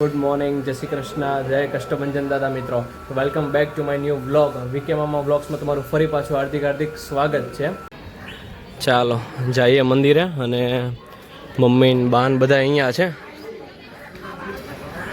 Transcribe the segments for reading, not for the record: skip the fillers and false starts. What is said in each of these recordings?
Good morning, જય શ્રી કૃષ્ણ, જય કષ્ટભંજન દાદા મિત્રો. Welcome back to my new vlog. VK મામા વ્લોગ્સમાં તમારું ફરી પાછું હાર્દિક સ્વાગત છે. ચાલો જઈએ મંદિરે અને મમ્મી ને બાન બધા અહીંયા છે.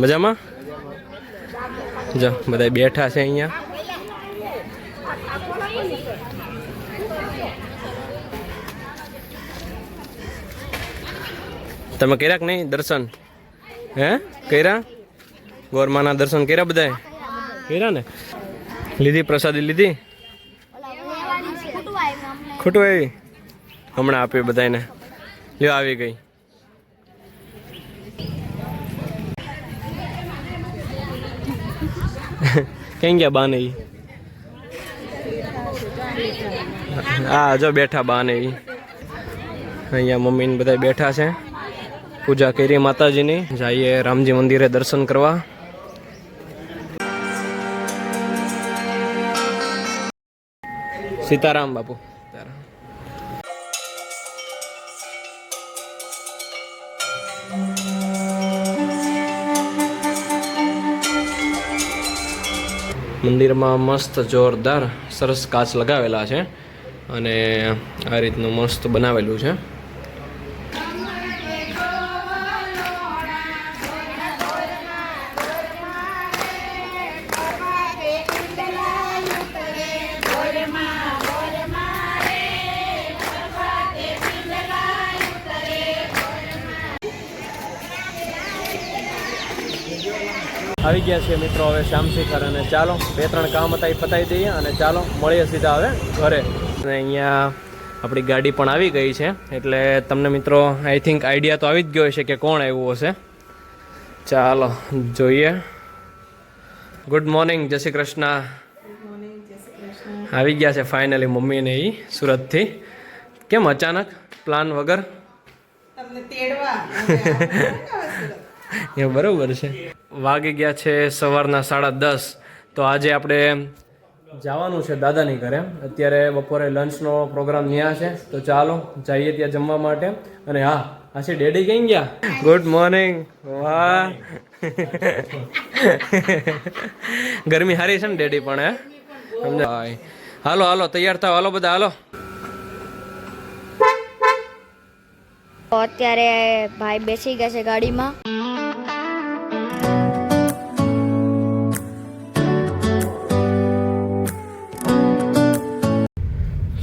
મજામાં જો બધા બેઠા છે અહીંયા. તમે કર્યા કે નહીં દર્શન? હે કર્યા? ગોરમાના દર્શન કર્યા બધાએ? કર્યા ને? લીધી પ્રસાદી લીધી? ખોટું આવી હમણાં આપ્યું બધાને. લ્યો આવી ગઈ. ક્યાં ગયા બાને? હા જો બેઠા બાને. અહીંયા મમ્મી ને બધા બેઠા છે. પૂજા કરી માતાજીની. જઈએ રામજી મંદિરે દર્શન કરવા. સીતારામ બાપુ. મંદિરમાં મસ્ત જોરદાર સરસ કાચ લગાવેલા છે અને આ રીતનું મસ્ત બનાવેલું છે. આવી ગયા છે મિત્રો હવે શ્યામશિખર, અને ચાલો 2-3 કામ હતા એ પતાવી દઈએ અને ચાલો મળીએ સીધા હવે ઘરે. અને અહીંયા આપણી ગાડી પણ આવી ગઈ છે એટલે તમને મિત્રો આઈ થિંક આઈડિયા તો આવી જ ગયો હશે કે કોણ આવ્યું હશે. ચાલો જોઈએ. ગુડ મોર્નિંગ, જય શ્રી કૃષ્ણ. આવી ગયા છે ફાઇનલી મમ્મી ને એ સુરતથી. કેમ અચાનક પ્લાન વગર? એ બરોબર છે. વાગી ગયા છે સવારના 10:30. તો આજે આપણે જવાનું છે દાદાની ઘરે. અત્યારે બપોરે લંચનો પ્રોગ્રામ ત્યાં છે તો ચાલો જઈએ ત્યાં જમવા માટે. અને હા, આ છે ડેડી ક્યાં ગયા? Good morning. વાહ ગરમી સારી છે ને ડેડી પણ? હે સમજાય. હાલો હાલો તૈયાર થાવ, હાલો બધા હાલો. અત્યારે ભાઈ બેસી ગયા છે ગાડીમાં.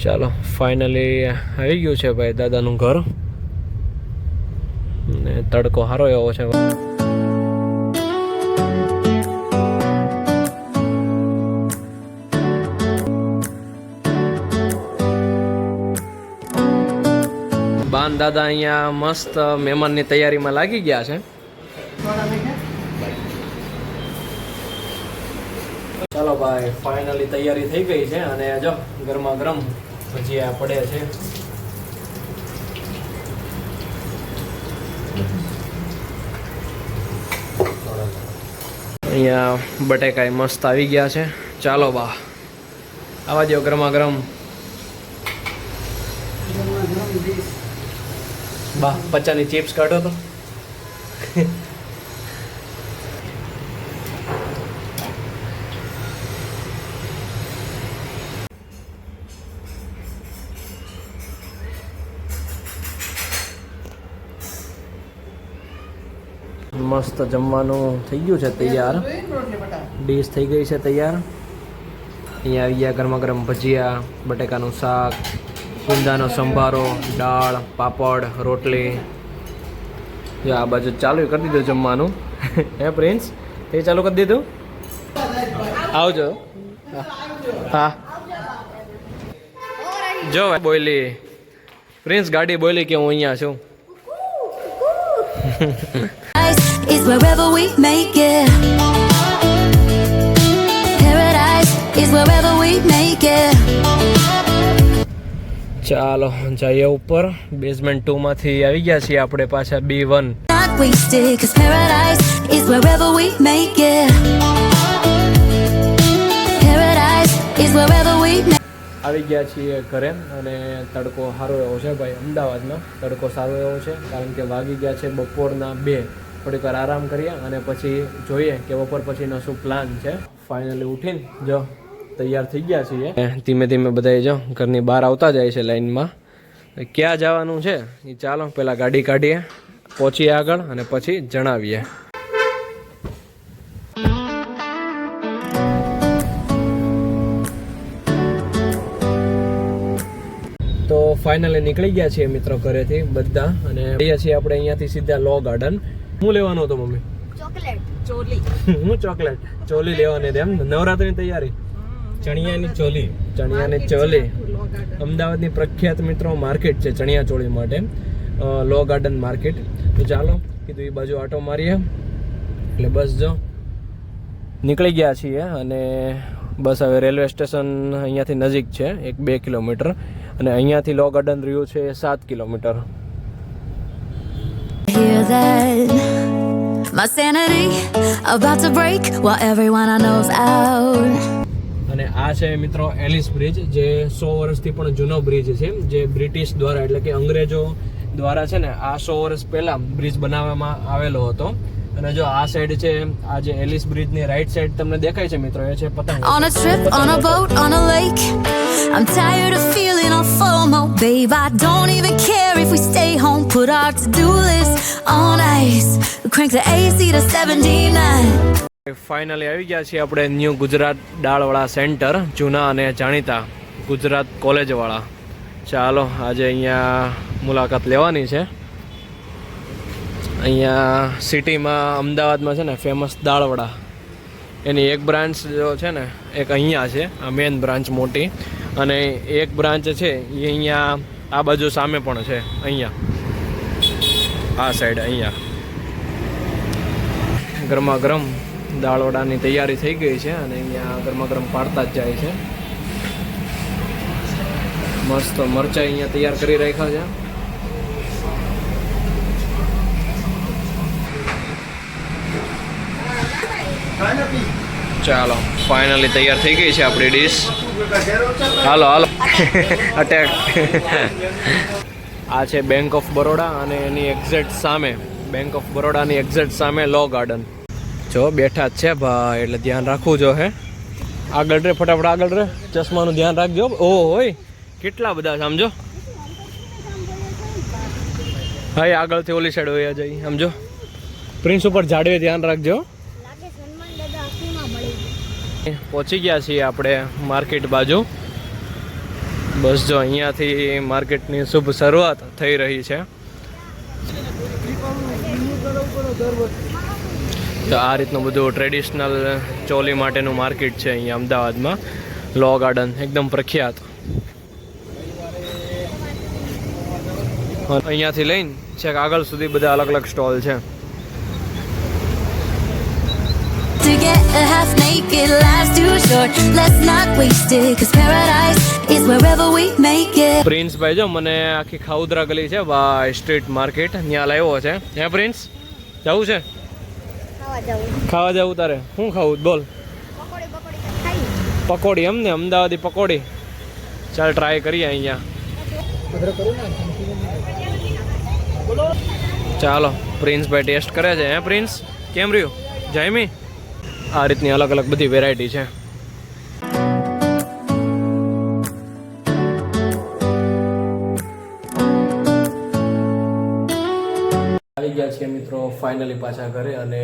ચાલો ફાઇનલી આવી ગયું છે ભાઈ દાદાનું ઘર. ને તડકો સારો એવો છે. બાન દાદા અહીંયા મસ્ત મહેમાનની તૈયારીમાં લાગી ગયા છે. ચાલો ભાઈ ફાઇનલી તૈયારી થઈ ગઈ છે અને જો ગરમા ગરમ ભજીયા પડે છે. અહીંયા બટેકાઈ મસ્ત આવી ગયા છે. ચાલો બા આવા દો ગરમા ગરમ. બા 50ની ચિપ્સ કાઢો તો. મસ્ત જમવાનું થઈ ગયું છે તૈયાર. ડીશ થઈ ગઈ છે તૈયાર. અહીંયા આવી ગયા ગરમા ગરમ ભજીયા, બટેકાનું શાક, ગુંદાનો સંભારો, દાળ, પાપડ, રોટલી. જો આ બાજુ ચાલુ કરી દીધું જમવાનું. હે પ્રિન્સ, એ ચાલુ કરી દીધું? આવજો. હા જો બોલી પ્રિન્સ, ગાડી બોલી કે હું અહીંયા છું. Is wherever we make it. Paradise is wherever we make it. ચાલો જઈએ ઉપર. બેઝમેન્ટ 2 માંથી આવી ગયા છીએ આપણે પાછા B1. Not wasted, 'cause paradise is wherever we make it. Paradise is wherever we make it. આવી ગયા છીએ ઘરે અને તડકો સારો એવો છે ભાઈ. અમદાવાદમાં તડકો સારો એવો છે કારણ કે વાગી ગયા છે બપોરના 2 થોડીક વાર આરામ કરીએ અને પછી જોઈએ કે બપોર પછીનો શું પ્લાન છે. ફાઇનલી ઉઠીને જો તૈયાર થઈ ગયા છીએ. ધીમે ધીમે બધાય જો ઘરની બહાર આવતા જાય છે લાઈનમાં. ક્યાં જવાનું છે એ ચાલો પહેલાં ગાડી કાઢીએ, પહોંચીએ આગળ અને પછી જણાવીએ. તો ફાઇનલી નીકળી ગયા છીએ મિત્રો ઘરેથી બધા અને જઈએ છીએ આપણે અહીંયાથી સીધા લો ગાર્ડન. શું લેવાનું હતું મમ્મી? ચોકલેટ. હું ચોકલેટ ચોલી લેવાની હતી એમ. નવરાત્રીની તૈયારી. ચણિયાની ચોલી. અમદાવાદની પ્રખ્યાત મિત્રો માર્કેટ છે ચણિયા ચોળી માટે, લો ગાર્ડન માર્કેટ. તો ચાલો કીધું એ બાજુ આટો મારીએ. એટલે બસ જો નીકળી ગયા છીએ અને બસ હવે રેલવે સ્ટેશન અહીંયાથી નજીક છે 1-2 કિલોમીટર અને અહીંયાથી લો ગાર્ડન રહ્યું છે 7 kilometre. Hear that? My sanity about to break while everyone I know's out. અને આ છે મિત્રો એલિસ બ્રિજ, જે 100 વર્ષથી પણ જૂનો બ્રિજ છે, જે બ્રિટિશ દ્વારા એટલે કે અંગ્રેજો દ્વારા છે ને આ 100 વર્ષ પહેલા બ્રિજ બનાવવામાં આવેલો હતો. અને જો આ સાઈડ છે, આ જે એલિસ બ્રિજની રાઈટ સાઈડ તમને દેખાય છે મિત્રો, એ છે પતંગ. On a trip, on a boat, on a lake. I'm tired of feeling all FOMO, babe. I don't even care if we stay home. Put our to-do list on ice. Crank the AC to 79. Finally આવી ગયા છીએ આપણે new Gujarat દાળવાળા centre, જૂના અને જાણીતા ગુજરાત કોલેજવાળા. ચાલો આજે અહીંયા મુલાકાત લેવાની છે. અહીંયા સિટીમાં અમદાવાદમાં છે ને ફેમસ દાળવડા, એની એક બ્રાન્ચ જો છે ને એક અહીંયા છે, આ મેન બ્રાન્ચ મોટી, અને એક બ્રાન્ચ છે એ અહીંયા આ બાજુ સામે પણ છે, અહીંયા આ સાઈડ. અહીંયા ગરમા ગરમ દાળવડાની તૈયારી થઈ ગઈ છે અને અહીંયા ગરમા ગરમ પાડતા જ જાય છે. મસ્ત મરચાં અહીંયા તૈયાર કરી રાખ્યા છે. ચાલો ફાઇનલી તૈયાર થઈ ગઈ છે આપણી ડીશ. હાલો અટેક. આ છે બેંક ઓફ બરોડા અને એની એક્ઝેક્ટ સામે, બેંક ઓફ બરોડાની એક્ઝેક્ટ સામે લો ગાર્ડન. જો બેઠા જ છે ભાઈ, એટલે ધ્યાન રાખવું જો. હે આગળ રે, ફટાફટ આગળ રે, ચશ્માનું ધ્યાન રાખજો. ઓહો હોય કેટલા બધા સમજો. હા આગળથી ઓલી સાઈડ હોય જઈ સમજો. પ્રિન્સ ઉપર ઝાડવે ધ્યાન રાખજો. પહોંચી ગયા છીએ આપણે માર્કેટ બાજુ. બસ જો અહીંયાથી માર્કેટની શુભ શરૂઆત થઈ રહી છે. તો આ રીતનું બધું ટ્રેડિશનલ ચોલી માટેનું માર્કેટ છે અહીંયા અમદાવાદમાં, લો ગાર્ડન એકદમ પ્રખ્યાત. અહીંયાથી લઈને છેક આગળ સુધી બધા અલગ અલગ સ્ટોલ છે. To get a half naked life's too short. Let's not waste it, 'cause paradise is wherever we make it. Prince ભાઈ જો મને આખી ખાઉદરા ગલી છે ભાઈ, સ્ટ્રીટ માર્કેટ ત્યાં લાવ્યો છે. હે પ્રિન્સ જવું છે? ખાવા જવું તારે? શું ખાવું બોલ? પકોડી એમ ને, અમદાવાદી પકોડી. ચાલ ટ્રાય કરીએ અહીંયા. ચાલો પ્રિન્સભાઈ ટેસ્ટ કરે છે. હે પ્રિન્સ કેમ રહ્યું? જયમી. આ રીતની અલગ અલગ બધી વેરાયટી છે. આવી ગયા છીએ મિત્રો ફાઇનલી પાછા ઘરે અને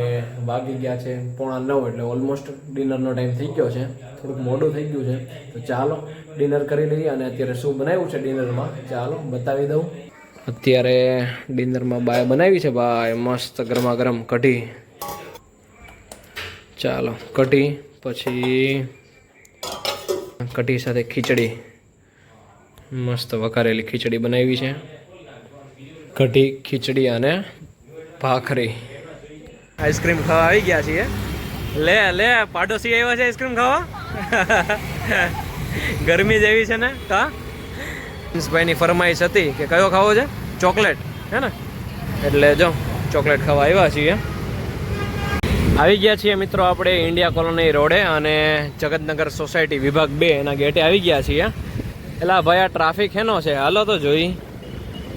વાગી ગયા છે 8:45, એટલે ઓલમોસ્ટ ડિનરનો ટાઈમ થઈ ગયો છે. થોડુંક મોડું થઈ ગયું છે, તો ચાલો ડિનર કરી લઈએ. અને અત્યારે શું બનાવ્યું છે ડિનરમાં ચાલો બતાવી દઉં. અત્યારે ડિનરમાં બાય બનાવી છે ભાઈ મસ્ત ગરમા ગરમ કઢી. ચાલો કઢી, પછી કઢી સાથે ખીચડી, મસ્ત વઘારેલી ખીચડી બનાવી છે. કઢી, ખીચડી અને ભાખરી. આઈસ્ક્રીમ ખાવા આવી ગયા છીએ. લે લે પાડોશી આવ્યા છે આઈસ્ક્રીમ ખાવા. ગરમી જેવી છે ને કા. ભાઈની ફરમાઈશ હતી કે કયો ખાવો છે? ચોકલેટ હે ને, એટલે જો ચોકલેટ ખાવા આવ્યા છીએ. આવી ગયા છીએ મિત્રો આપણે ઇન્ડિયા કોલોની રોડે અને જગતનગર સોસાયટી વિભાગ 2 એના ગેટે આવી ગયા છીએ. એલા ભાઈ આ ટ્રાફિક હેનો છે? હાલો તો જોઈ.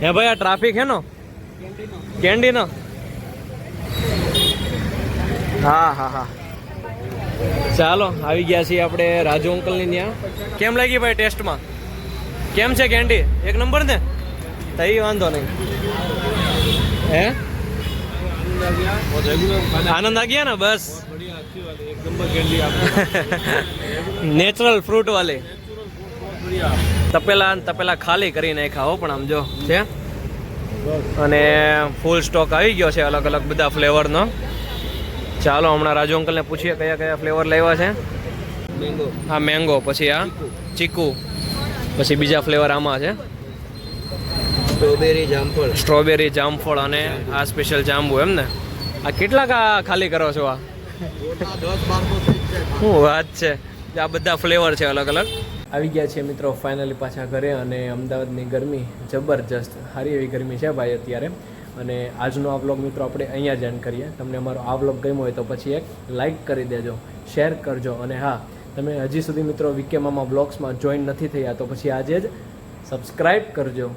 હે ભાઈ આ ટ્રાફિક હેનો? કેન્ડીનો. હા હા હા ચાલો આવી ગયા છીએ આપણે રાજુ અંકલની ત્યાં. કેમ લાગી ભાઈ ટેસ્ટમાં? કેમ છે કેન્ડી? એક નંબર ને? તઈ વાંધો નહીં. હે આનંદ આ ગયા ને બસ. નેચરલ ફ્રૂટ વાલી તપેલા ખાલી કરી નાખ્યા હો, પણ આમ જો છે. અને ફૂલ સ્ટોક આવી ગયો છે અલગ અલગ બધા ફ્લેવરનો. ચાલો હમણાં રાજુ અંકલને પૂછીએ કયા કયા ફ્લેવર લાવ્યા છે. આ મેંગો, પછી આ ચીકુ, પછી બીજા ફ્લેવર આમાં છે સ્ટ્રોબેરી જામફળ અને આ સ્પેશિયલ જાંબુ. એમ ને? આ કેટલા ખાલી કરો છો? આ શું વાત છે? આ બધા ફ્લેવર છે અલગ અલગ. આવી ગયા છે મિત્રો ફાઇનલી પાછા ઘરે. અને અમદાવાદની ગરમી જબરજસ્ત, સારી એવી ગરમી છે ભાઈ અત્યારે. અને આજનો આ વ્લોગ મિત્રો આપણે અહીંયા જ એન્ડ કરીએ. તમને અમારો આ વ્લોગ ગમ્યો હોય તો પછી એક લાઇક કરી દેજો, શેર કરજો. અને હા, તમે હજી સુધી મિત્રો વીકે મામા વ્લોગ્સમાં જોઈન નથી થયા તો પછી આજે જ સબસ્ક્રાઈબ કરજો.